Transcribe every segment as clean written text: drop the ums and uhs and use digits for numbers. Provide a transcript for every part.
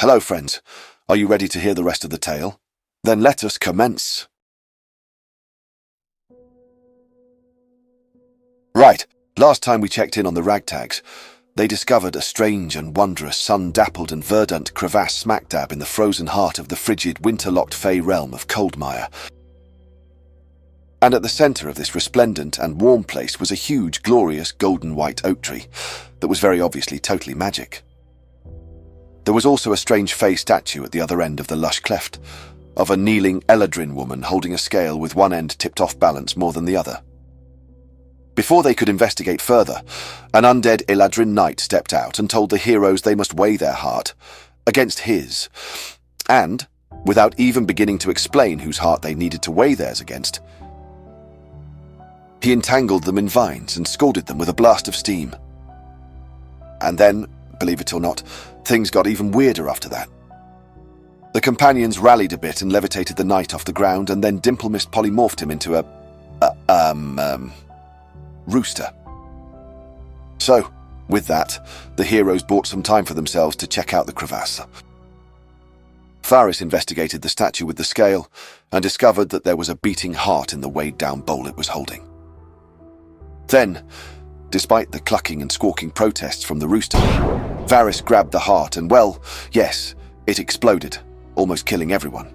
Hello, friends. Are you ready to hear the rest of the tale? Then let us commence. Right, last time we checked in on the Ragtags, they discovered a strange and wondrous sun-dappled and verdant crevasse smack dab in the frozen heart of the frigid, winter-locked fey realm of Coldmire. And at the centre of this resplendent and warm place was a huge, glorious, golden-white oak tree that was very obviously totally magic. There was also a strange fey statue at the other end of the lush cleft, of a kneeling Eladrin woman holding a scale with one end tipped off balance more than the other. Before they could investigate further, an undead Eladrin knight stepped out and told the heroes they must weigh their heart against his, and, without even beginning to explain whose heart they needed to weigh theirs against, he entangled them in vines and scalded them with a blast of steam. And then, believe it or not, things got even weirder after that. The companions rallied a bit and levitated the knight off the ground, and then Dimple Mist polymorphed him into a rooster. So, with that, the heroes bought some time for themselves to check out the crevasse. Faris investigated the statue with the scale and discovered that there was a beating heart in the weighed-down bowl it was holding. Then, despite the clucking and squawking protests from the rooster, Varys grabbed the heart and, well, yes, it exploded, almost killing everyone.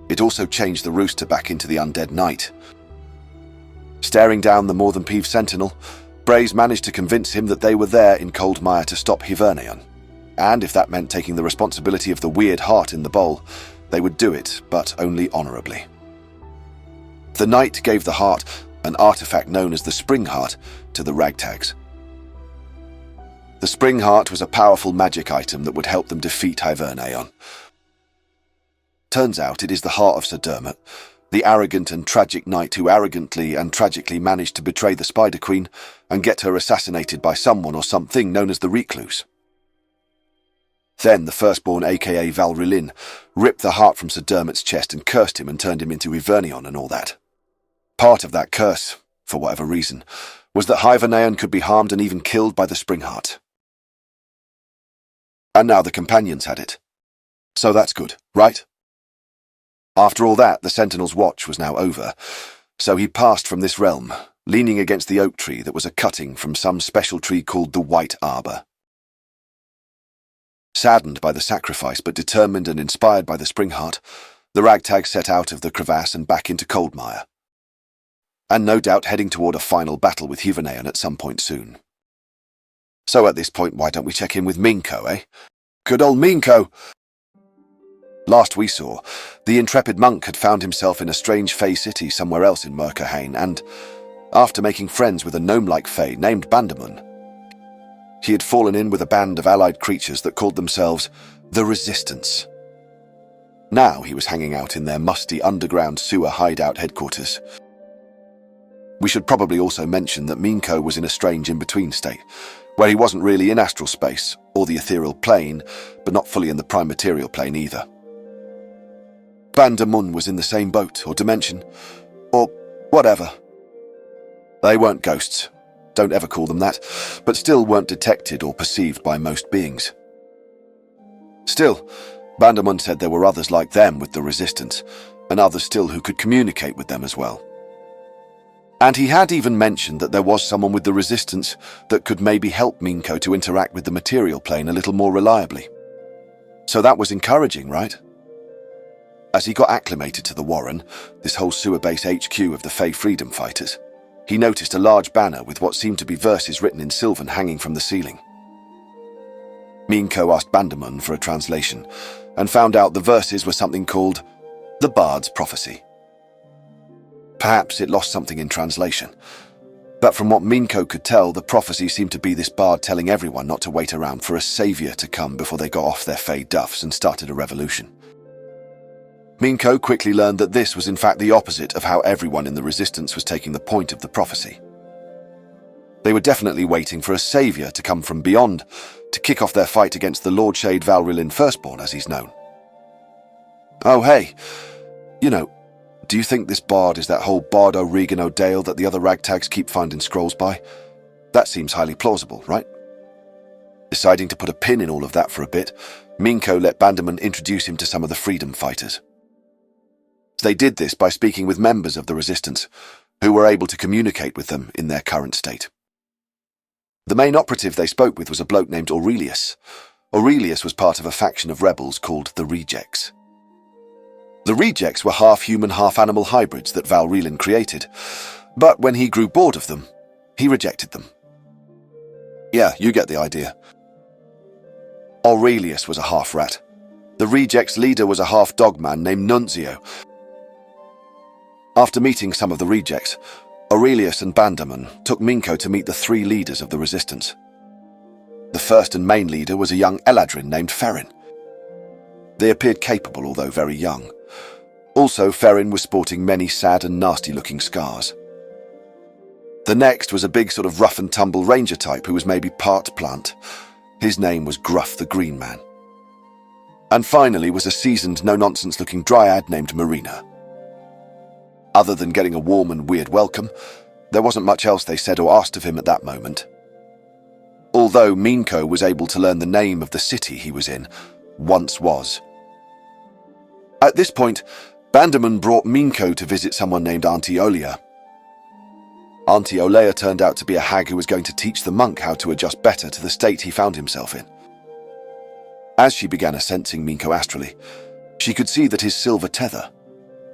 It also changed the rooster back into the undead knight. Staring down the more than peeved sentinel, Braze managed to convince him that they were there in Coldmire to stop Hivernion, and if that meant taking the responsibility of the weird heart in the bowl, they would do it, but only honorably. The knight gave the heart, an artifact known as the Spring Heart, to the Ragtags. The Spring Heart was a powerful magic item that would help them defeat Hivernion. Turns out it is the heart of Sir Dermot, the arrogant and tragic knight who arrogantly and tragically managed to betray the Spider Queen and get her assassinated by someone or something known as the Recluse. Then the firstborn, aka Valrilin, ripped the heart from Sir Dermot's chest and cursed him and turned him into Hivernion and all that. Part of that curse, for whatever reason, was that Hivernion could be harmed and even killed by the Spring Heart. And now the companions had it. So that's good, right? After all that, the Sentinel's watch was now over, so he passed from this realm, leaning against the oak tree that was a cutting from some special tree called the White Arbor. Saddened by the sacrifice, but determined and inspired by the Spring Heart, the Ragtag set out of the crevasse and back into Coldmire, and no doubt heading toward a final battle with Hivernion at some point soon. So at this point, why don't we check in with Meenko, eh? Good old Meenko! Last we saw, the intrepid monk had found himself in a strange fey city somewhere else in Murkerhain, and, after making friends with a gnome-like fey named Bandamun, he had fallen in with a band of allied creatures that called themselves the Resistance. Now he was hanging out in their musty underground sewer hideout headquarters. We should probably also mention that Meenko was in a strange in-between state, where he wasn't really in astral space or the ethereal plane, but not fully in the prime material plane either. Bandamun was in the same boat or dimension, or whatever. They weren't ghosts, don't ever call them that, but still weren't detected or perceived by most beings. Still, Bandamun said there were others like them with the Resistance, and others still who could communicate with them as well. And he had even mentioned that there was someone with the Resistance that could maybe help Meenko to interact with the material plane a little more reliably. So that was encouraging, right? As he got acclimated to the Warren, this whole sewer base HQ of the Fey Freedom Fighters, he noticed a large banner with what seemed to be verses written in Sylvan hanging from the ceiling. Meenko asked Bandamun for a translation, and found out the verses were something called the Bard's Prophecy. Perhaps it lost something in translation, but from what Meenko could tell, the prophecy seemed to be this bard telling everyone not to wait around for a saviour to come before they got off their fey duffs and started a revolution. Meenko quickly learned that this was in fact the opposite of how everyone in the Resistance was taking the point of the prophecy. They were definitely waiting for a saviour to come from beyond to kick off their fight against the Lord Shade Valrilin Firstborn, as he's known. Oh hey, you know, do you think this bard is that whole Bardo Regan O'Dale that the other Ragtags keep finding scrolls by? That seems highly plausible, right? Deciding to put a pin in all of that for a bit, Meenko let Banderman introduce him to some of the freedom fighters. They did this by speaking with members of the resistance, who were able to communicate with them in their current state. The main operative they spoke with was a bloke named Aurelius. Aurelius was part of a faction of rebels called the Rejects. The Rejects were half-human, half-animal hybrids that Val Relin created, but when he grew bored of them, he rejected them. Yeah, you get the idea. Aurelius was a half-rat. The Rejects' leader was a half-dog-man named Nunzio. After meeting some of the Rejects, Aurelius and Banderman took Meenko to meet the three leaders of the resistance. The first and main leader was a young Eladrin named Ferrin. They appeared capable, although very young. Also, Ferrin was sporting many sad and nasty-looking scars. The next was a big sort of rough-and-tumble ranger type who was maybe part plant. His name was Gruff the Green Man. And finally was a seasoned, no-nonsense-looking dryad named Marina. Other than getting a warm and weird welcome, there wasn't much else they said or asked of him at that moment. Although Meenko was able to learn the name of the city he was in, once was. At this point, Banderman brought Meenko to visit someone named Auntie Olea. Auntie Olea turned out to be a hag who was going to teach the monk how to adjust better to the state he found himself in. As she began assensing Meenko astrally, she could see that his silver tether,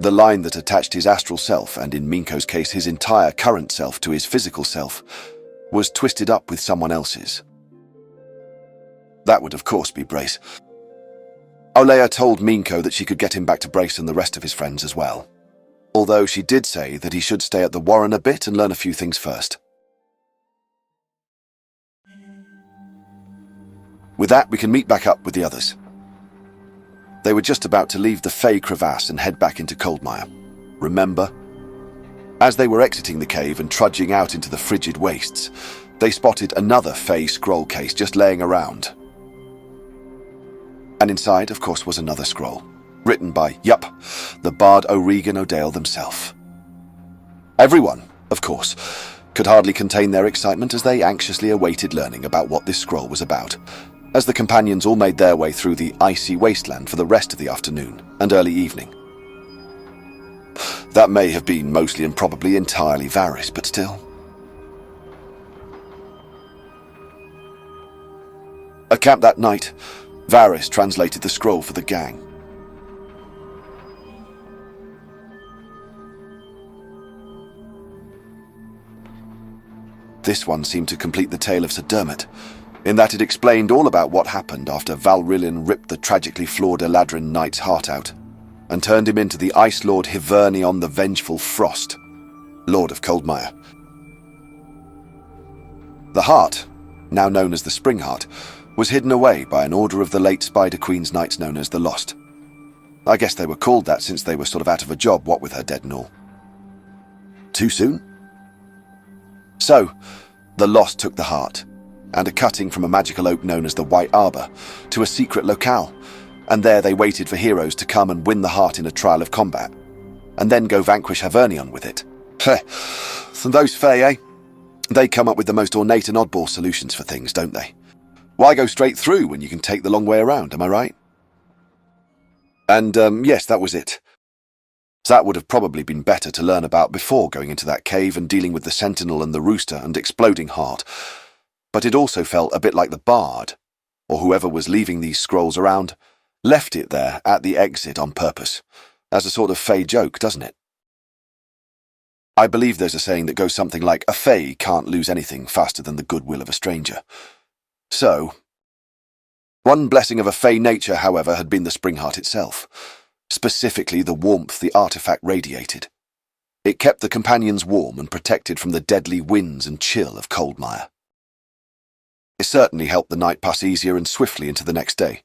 the line that attached his astral self, and in Meenko's case his entire current self, to his physical self, was twisted up with someone else's. That would of course be Brace. Olea told Meenko that she could get him back to Brace and the rest of his friends as well, although she did say that he should stay at the Warren a bit and learn a few things first. With that, we can meet back up with the others. They were just about to leave the Fey crevasse and head back into Coldmire. Remember? As they were exiting the cave and trudging out into the frigid wastes, they spotted another Fey scroll case just laying around. And inside, of course, was another scroll, written by, the Bard O'Regan O'Dale themselves. Everyone, of course, could hardly contain their excitement as they anxiously awaited learning about what this scroll was about, as the companions all made their way through the icy wasteland for the rest of the afternoon and early evening. That may have been mostly and probably entirely Varys, but still. At camp that night, Varys translated the scroll for the gang. This one seemed to complete the tale of Sir Dermot, in that it explained all about what happened after Val Relin ripped the tragically flawed Eladrin knight's heart out, and turned him into the Ice Lord Hivernion the Vengeful Frost, Lord of Coldmire. The heart, now known as the Spring Heart, was hidden away by an order of the late Spider Queen's knights known as the Lost. I guess they were called that since they were sort of out of a job, what with her dead and all. Too soon? So, the Lost took the heart, and a cutting from a magical oak known as the White Arbor, to a secret locale, and there they waited for heroes to come and win the heart in a trial of combat, and then go vanquish Hivernion with it. Heh, so those Fae, eh? They come up with the most ornate and oddball solutions for things, don't they? Why go straight through when you can take the long way around, am I right? And, yes, that was it. That would have probably been better to learn about before going into that cave and dealing with the Sentinel and the Rooster and Exploding Heart. But it also felt a bit like the Bard, or whoever was leaving these scrolls around, left it there at the exit on purpose, as a sort of Fey joke, doesn't it? I believe there's a saying that goes something like, a Fey can't lose anything faster than the goodwill of a stranger. So, one blessing of a Fey nature, however, had been the Spring Heart itself, specifically the warmth the artifact radiated. It kept the companions warm and protected from the deadly winds and chill of Coldmire. It certainly helped the night pass easier and swiftly into the next day.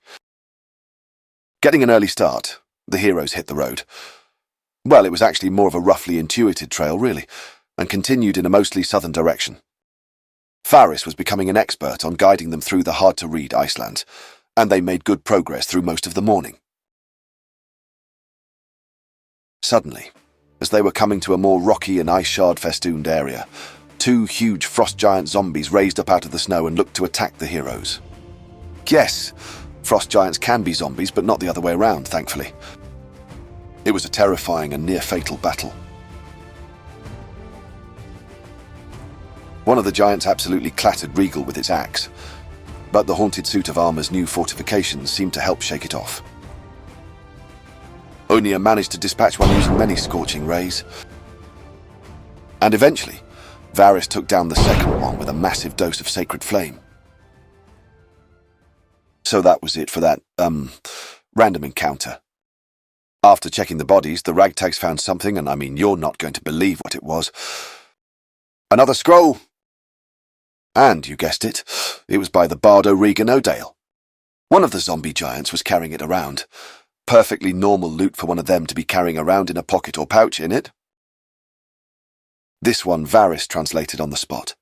Getting an early start, the heroes hit the road. Well, it was actually more of a roughly intuited trail, really, and continued in a mostly southern direction. Varys was becoming an expert on guiding them through the hard-to-read Icelands, and they made good progress through most of the morning. Suddenly, as they were coming to a more rocky and ice-shard-festooned area, two huge frost giant zombies raised up out of the snow and looked to attack the heroes. Yes, frost giants can be zombies, but not the other way around, thankfully. It was a terrifying and near-fatal battle. One of the giants absolutely clattered Regal with its axe, but the haunted suit of armor's new fortifications seemed to help shake it off. Onia managed to dispatch one using many scorching rays, and eventually, Varys took down the second one with a massive dose of sacred flame. So that was it for that, random encounter. After checking the bodies, the Ragtags found something, and I mean, you're not going to believe what it was. Another scroll! And, you guessed it, it was by the Bard O'Regan O'Dale. One of the zombie giants was carrying it around. Perfectly normal loot for one of them to be carrying around in a pocket or pouch, innit? This one Varys translated on the spot,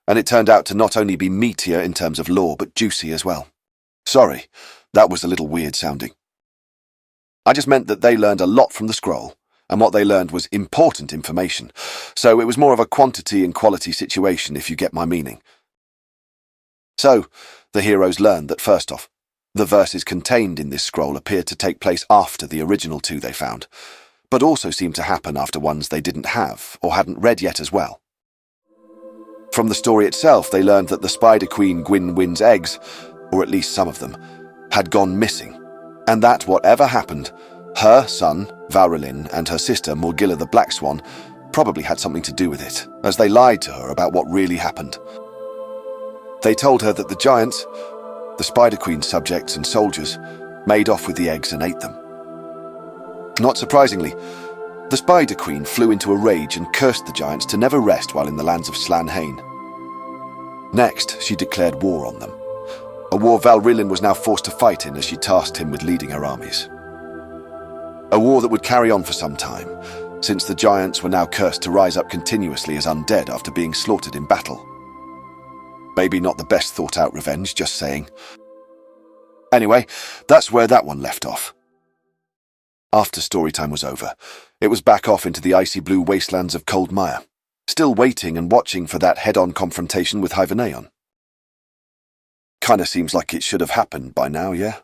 and it turned out to not only be meatier in terms of lore, but juicy as well. Sorry, that was a little weird sounding. I just meant that they learned a lot from the scroll, and what they learned was important information, so it was more of a quantity and quality situation, if you get my meaning. So, the heroes learned that first off, the verses contained in this scroll appeared to take place after the original two they found, but also seemed to happen after ones they didn't have or hadn't read yet as well. From the story itself, they learned that the Spider Queen Gwyn Wynne's eggs, or at least some of them, had gone missing, and that whatever happened, her son, Varylin, and her sister, Morgilla the Black Swan, probably had something to do with it, as they lied to her about what really happened. They told her that the giants, the Spider Queen's subjects and soldiers, made off with the eggs and ate them. Not surprisingly, the Spider Queen flew into a rage and cursed the giants to never rest while in the lands of Slanhain. Next, she declared war on them, a war Valrilin was now forced to fight in as she tasked him with leading her armies. A war that would carry on for some time, since the giants were now cursed to rise up continuously as undead after being slaughtered in battle. Maybe not the best thought-out revenge, just saying. Anyway, that's where that one left off. After storytime was over, it was back off into the icy blue wastelands of Coldmire, still waiting and watching for that head-on confrontation with Hyvernaeon. Kinda seems like it should have happened by now, yeah?